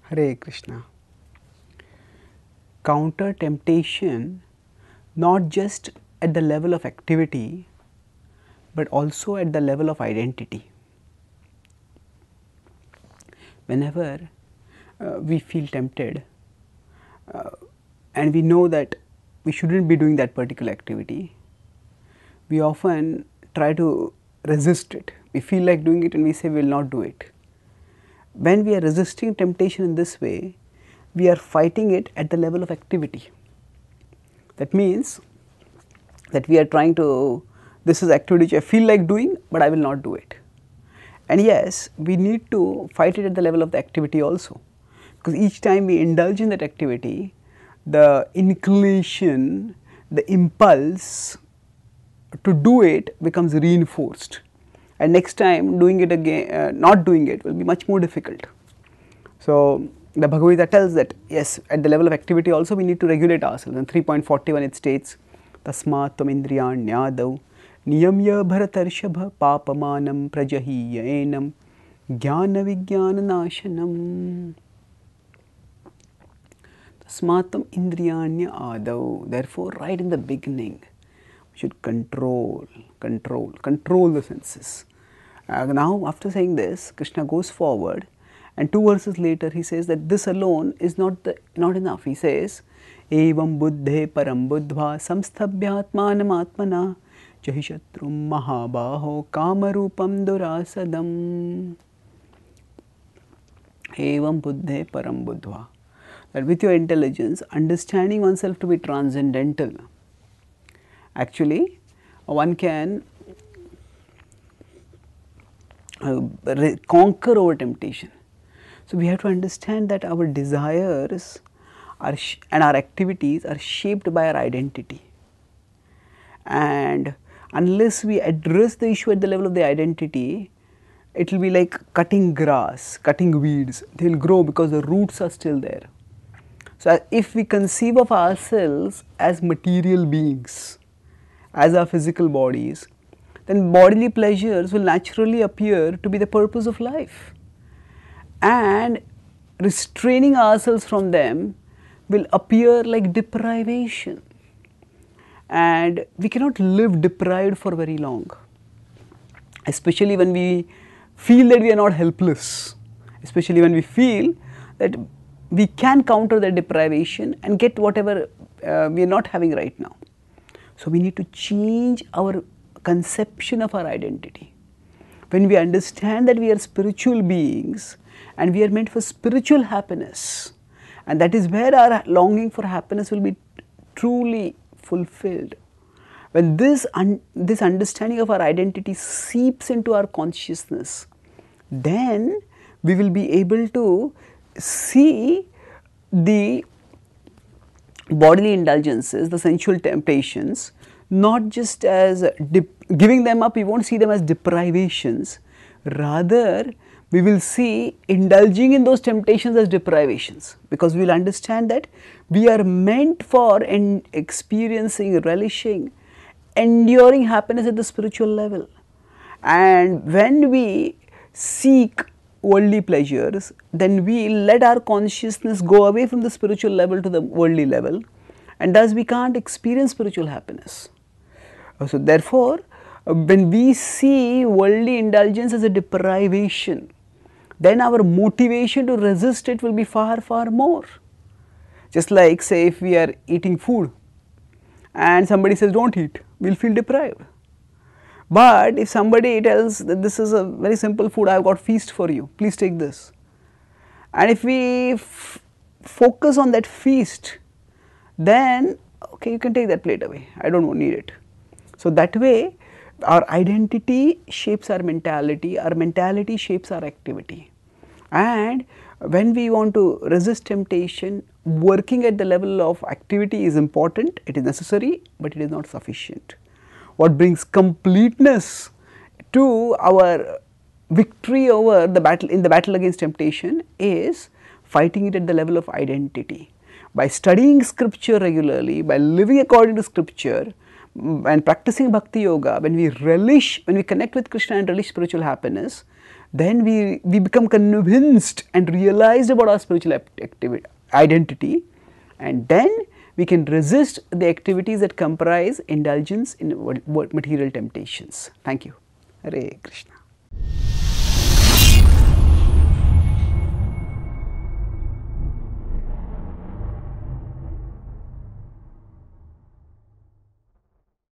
Hare Krishna. Counter temptation not just at the level of activity, but also at the level of identity. Whenever we feel tempted and we know that we shouldn't be doing that particular activity, we often try to resist it. We feel like doing it and we say we will not do it. When we are resisting temptation in this way, we are fighting it at the level of activity. That means that we are trying to, this is activity which I feel like doing, but I will not do it. And yes, we need to fight it at the level of the activity also, because each time we indulge in that activity, the inclination, the impulse to do it becomes reinforced, and next time doing it again, not doing it will be much more difficult. So the Bhagavad Gita tells that yes, at the level of activity also we need to regulate ourselves. In 3.41 it states, Tasmat tvam indriyanyadav niyamya bharatarshabha papamanam prajahiya enam jnana vijnana nashanam. Tasmat tvam indriyanyadav. Therefore, right in the beginning, we should control the senses. Now, after saying this, Krishna goes forward, and 2 verses later he says that this alone is not enough. He says, Evam buddhe param buddhva samsthabhyatmanam atmana jahishatrum mahabaho kamarupam durasadam. Evam buddhe param buddhva. That with your intelligence, understanding oneself to be transcendental, actually one can conquer over temptation. So we have to understand that our desires are and our activities are shaped by our identity, and unless we address the issue at the level of the identity, it will be like cutting grass, cutting weeds. They will grow because the roots are still there. So if we conceive of ourselves as material beings, as our physical bodies, then bodily pleasures will naturally appear to be the purpose of life, and restraining ourselves from them will appear like deprivation, and we cannot live deprived for very long, especially when we feel that we are not helpless, especially when we feel that we can counter the deprivation and get whatever we are not having right now. So we need to change our conception of our identity. When we understand that we are spiritual beings and we are meant for spiritual happiness, and that is where our longing for happiness will be truly fulfilled. When this understanding of our identity seeps into our consciousness, then we will be able to see the bodily indulgences, the sensual temptations, not just as giving them up. We won't see them as deprivations, rather we will see indulging in those temptations as deprivations, because we will understand that we are meant for experiencing, relishing, enduring happiness at the spiritual level. And when we seek worldly pleasures, then we let our consciousness go away from the spiritual level to the worldly level, and thus we can't experience spiritual happiness. So therefore, when we see worldly indulgence as a deprivation, then our motivation to resist it will be far more. Just like, say, if we are eating food and somebody says don't eat, we will feel deprived. But if somebody tells that this is a very simple food, I have got feast for you, please take this, and if we focus on that feast, then okay, you can take that plate away, I don't need it. So that way our identity shapes our mentality shapes our activity. And when we want to resist temptation, working at the level of activity is important, it is necessary, but it is not sufficient. What brings completeness to our victory over the battle, in the battle against temptation, is fighting it at the level of identity. By studying scripture regularly, by living according to scripture, and practicing bhakti yoga, when we connect with Krishna and relish spiritual happiness, then we become convinced and realized about our spiritual identity, and then we can resist the activities that comprise indulgence in material temptations. Thank you. Hare Krishna.